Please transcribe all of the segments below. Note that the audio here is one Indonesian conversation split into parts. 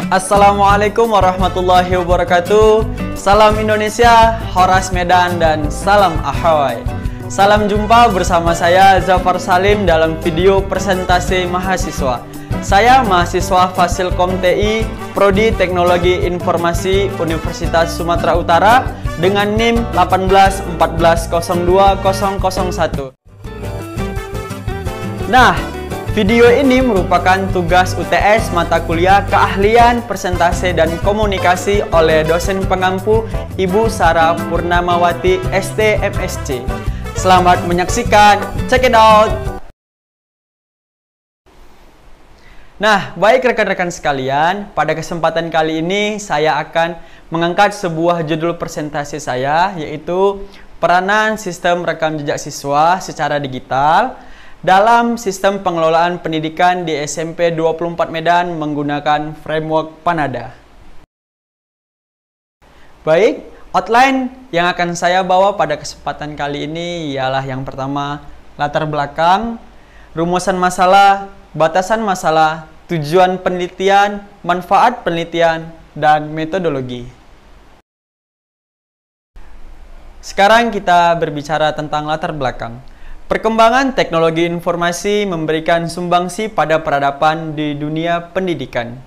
Assalamualaikum warahmatullahi wabarakatuh. Salam Indonesia, Horas Medan, dan salam Ahoy. Salam jumpa bersama saya Zafar Salim dalam video presentasi mahasiswa. Saya mahasiswa Fasilkom TI, Prodi Teknologi Informasi Universitas Sumatera Utara dengan NIM 181402001. Nah, video ini merupakan tugas UTS mata kuliah Keahlian Presentasi dan Komunikasi oleh dosen pengampu Ibu Sarah Purnamawati ST.MSc. Selamat menyaksikan, check it out! Nah, baik rekan-rekan sekalian, pada kesempatan kali ini saya akan mengangkat sebuah judul presentasi saya, yaitu peranan sistem rekam jejak siswa secara digital dalam sistem pengelolaan pendidikan di SMP 24 Medan menggunakan framework Panada. Baik, outline yang akan saya bawa pada kesempatan kali ini ialah yang pertama, latar belakang, rumusan masalah, batasan masalah, tujuan penelitian, manfaat penelitian, dan metodologi. Sekarang kita berbicara tentang latar belakang. Perkembangan teknologi informasi memberikan sumbangsi pada peradaban di dunia pendidikan.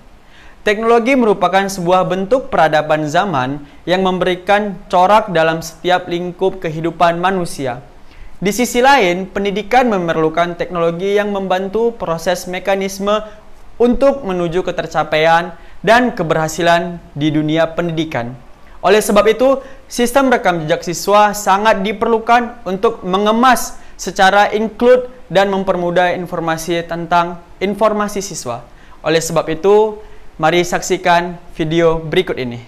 Teknologi merupakan sebuah bentuk peradaban zaman yang memberikan corak dalam setiap lingkup kehidupan manusia. Di sisi lain, pendidikan memerlukan teknologi yang membantu proses mekanisme untuk menuju ketercapaian dan keberhasilan di dunia pendidikan. Oleh sebab itu, sistem rekam jejak siswa sangat diperlukan untuk mengemas secara include dan mempermudah informasi tentang informasi siswa. Oleh sebab itu, mari saksikan video berikut ini.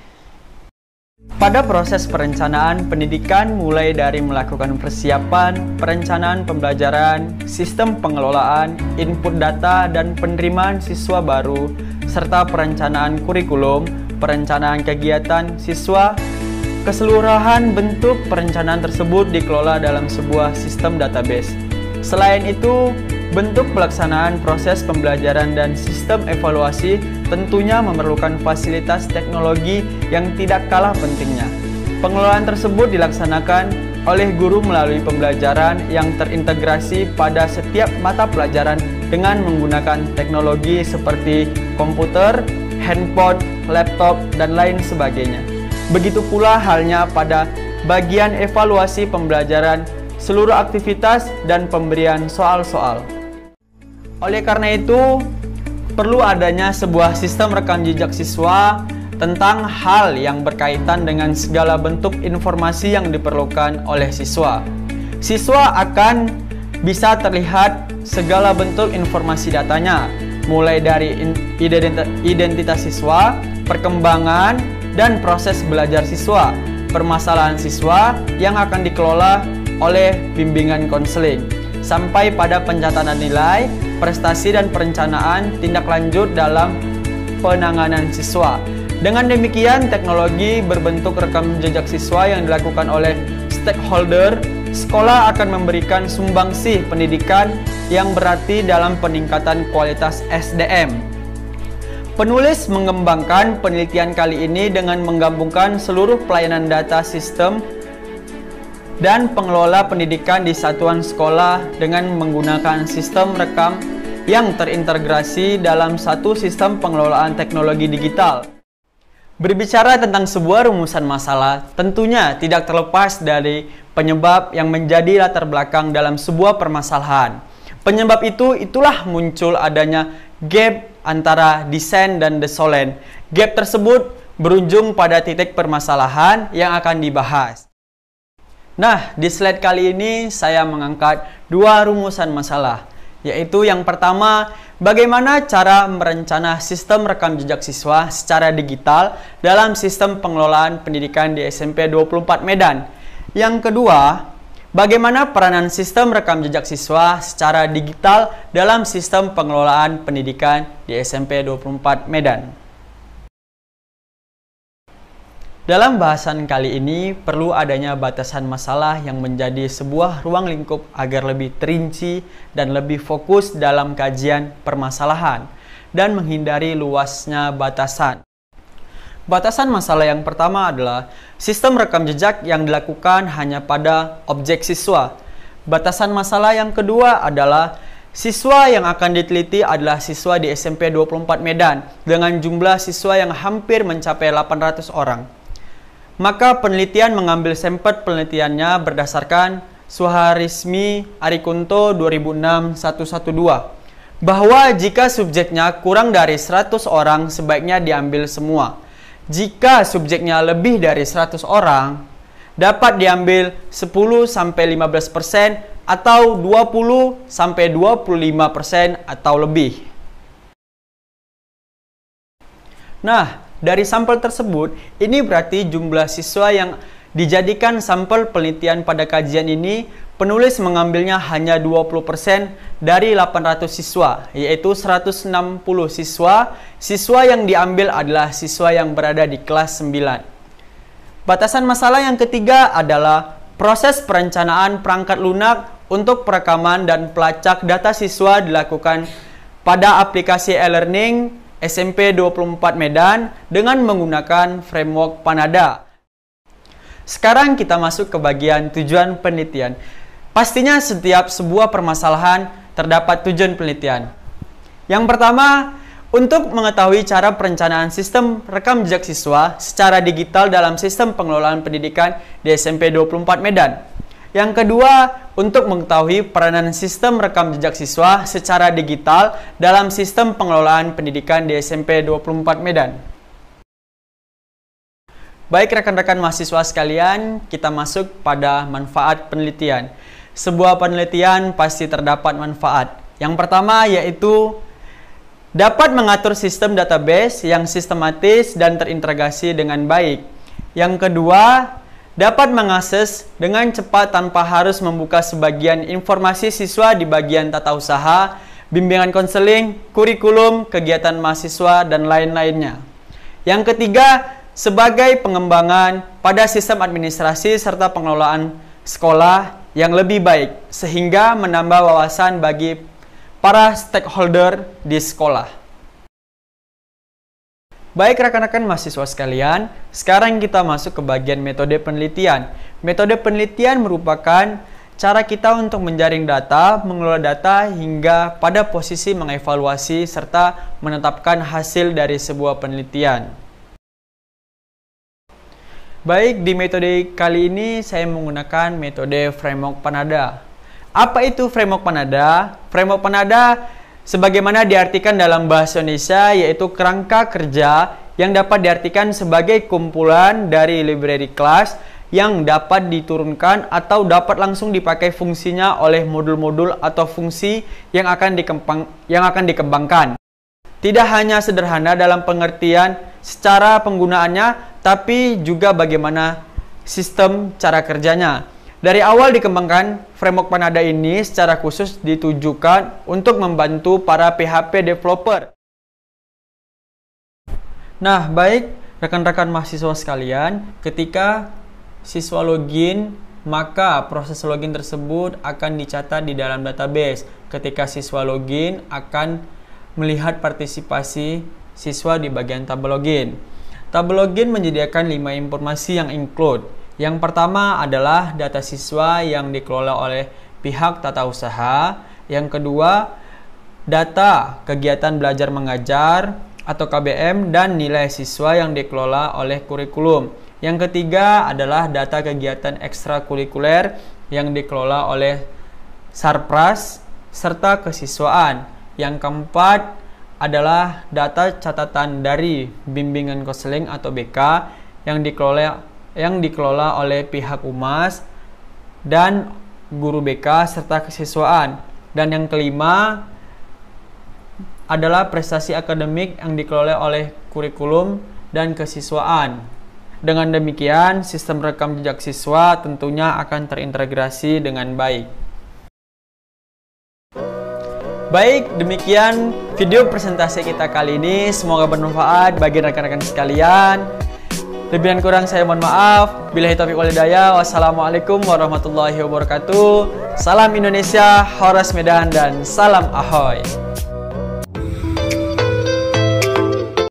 Pada proses perencanaan pendidikan mulai dari melakukan persiapan, perencanaan pembelajaran, sistem pengelolaan, input data dan penerimaan siswa baru, serta perencanaan kurikulum, perencanaan kegiatan siswa, keseluruhan bentuk perencanaan tersebut dikelola dalam sebuah sistem database. Selain itu, bentuk pelaksanaan proses pembelajaran dan sistem evaluasi tentunya memerlukan fasilitas teknologi yang tidak kalah pentingnya. Pengelolaan tersebut dilaksanakan oleh guru melalui pembelajaran yang terintegrasi pada setiap mata pelajaran dengan menggunakan teknologi seperti komputer, handphone, laptop, dan lain sebagainya. Begitu pula halnya pada bagian evaluasi pembelajaran, seluruh aktivitas, dan pemberian soal-soal. Oleh karena itu, perlu adanya sebuah sistem rekam jejak siswa tentang hal yang berkaitan dengan segala bentuk informasi yang diperlukan oleh siswa. Siswa akan bisa terlihat segala bentuk informasi datanya, mulai dari identitas siswa, perkembangan, dan proses belajar siswa, permasalahan siswa yang akan dikelola oleh bimbingan konseling, sampai pada pencatatan nilai, prestasi, dan perencanaan tindak lanjut dalam penanganan siswa. Dengan demikian, teknologi berbentuk rekam jejak siswa yang dilakukan oleh stakeholder, sekolah akan memberikan sumbangsi pendidikan yang berarti dalam peningkatan kualitas SDM. Penulis mengembangkan penelitian kali ini dengan menggabungkan seluruh pelayanan data sistem dan pengelola pendidikan di satuan sekolah dengan menggunakan sistem rekam yang terintegrasi dalam satu sistem pengelolaan teknologi digital. Berbicara tentang sebuah rumusan masalah, tentunya tidak terlepas dari penyebab yang menjadi latar belakang dalam sebuah permasalahan. Penyebab itulah muncul adanya gap antara desain dan desolen. Gap tersebut berujung pada titik permasalahan yang akan dibahas. Nah, di slide kali ini saya mengangkat dua rumusan masalah, yaitu yang pertama, bagaimana cara merencana sistem rekam jejak siswa secara digital dalam sistem pengelolaan pendidikan di SMP 24 Medan. Yang kedua, bagaimana peranan sistem rekam jejak siswa secara digital dalam sistem pengelolaan pendidikan di SMP 24 Medan. Dalam bahasan kali ini, perlu adanya batasan masalah yang menjadi sebuah ruang lingkup agar lebih terinci dan lebih fokus dalam kajian permasalahan dan menghindari luasnya batasan. Batasan masalah yang pertama adalah sistem rekam jejak yang dilakukan hanya pada objek siswa. Batasan masalah yang kedua adalah siswa yang akan diteliti adalah siswa di SMP 24 Medan dengan jumlah siswa yang hampir mencapai 800 orang. Maka penelitian mengambil sampel penelitiannya berdasarkan Suharismi Arikunto 2006-112 bahwa jika subjeknya kurang dari 100 orang sebaiknya diambil semua. Jika subjeknya lebih dari 100 orang, dapat diambil 10-15% atau 20-25% atau lebih. Nah, dari sampel tersebut, ini berarti jumlah siswa yang dijadikan sampel penelitian pada kajian ini, penulis mengambilnya hanya 20% dari 800 siswa, yaitu 160 siswa. Siswa yang diambil adalah siswa yang berada di kelas 9. Batasan masalah yang ketiga adalah proses perencanaan perangkat lunak untuk perekaman dan pelacak data siswa dilakukan pada aplikasi e-learning SMP 24 Medan dengan menggunakan framework Panada. Sekarang kita masuk ke bagian tujuan penelitian. Pastinya setiap sebuah permasalahan terdapat tujuan penelitian. Yang pertama, untuk mengetahui cara perencanaan sistem rekam jejak siswa secara digital dalam sistem pengelolaan pendidikan di SMP 24 Medan. Yang kedua, untuk mengetahui peranan sistem rekam jejak siswa secara digital dalam sistem pengelolaan pendidikan di SMP 24 Medan. Baik rekan-rekan mahasiswa sekalian, kita masuk pada manfaat penelitian. Sebuah penelitian pasti terdapat manfaat. Yang pertama yaitu dapat mengatur sistem database yang sistematis dan terintegrasi dengan baik. Yang kedua, dapat mengakses dengan cepat tanpa harus membuka sebagian informasi siswa di bagian tata usaha, bimbingan konseling, kurikulum, kegiatan mahasiswa, dan lain-lainnya. Yang ketiga, sebagai pengembangan pada sistem administrasi serta pengelolaan sekolah yang lebih baik, sehingga menambah wawasan bagi para stakeholder di sekolah. Baik rekan-rekan mahasiswa sekalian, sekarang kita masuk ke bagian metode penelitian. Metode penelitian merupakan cara kita untuk menjaring data, mengelola data, hingga pada posisi mengevaluasi serta menetapkan hasil dari sebuah penelitian. Baik, di metode kali ini saya menggunakan metode framework Panada. Apa itu framework Panada? Framework Panada sebagaimana diartikan dalam bahasa Indonesia yaitu kerangka kerja yang dapat diartikan sebagai kumpulan dari library class yang dapat diturunkan atau dapat langsung dipakai fungsinya oleh modul-modul atau fungsi yang akan dikembangkan. Tidak hanya sederhana dalam pengertian secara penggunaannya, tapi juga bagaimana sistem cara kerjanya. Dari awal dikembangkan, framework Panada ini secara khusus ditujukan untuk membantu para PHP developer. Nah, baik rekan-rekan mahasiswa sekalian, ketika siswa login, maka proses login tersebut akan dicatat di dalam database. Ketika siswa login, akan melihat partisipasi siswa di bagian tabel login. Tabel login menyediakan 5 informasi yang include. Yang pertama adalah data siswa yang dikelola oleh pihak tata usaha. Yang kedua, data kegiatan belajar mengajar atau KBM dan nilai siswa yang dikelola oleh kurikulum. Yang ketiga adalah data kegiatan ekstrakurikuler yang dikelola oleh Sarpras serta kesiswaan. Yang keempat adalah data catatan dari bimbingan konseling atau BK yang dikelola oleh pihak UMAS dan guru BK serta kesiswaan. Dan yang kelima adalah prestasi akademik yang dikelola oleh kurikulum dan kesiswaan. Dengan demikian, sistem rekam jejak siswa tentunya akan terintegrasi dengan baik. Baik, demikian video presentasi kita kali ini. Semoga bermanfaat bagi rekan-rekan sekalian. Lebih dan kurang saya mohon maaf. Billahi taufiq wal hidayah. Wassalamualaikum warahmatullahi wabarakatuh. Salam Indonesia, Horas Medan, dan salam Ahoy.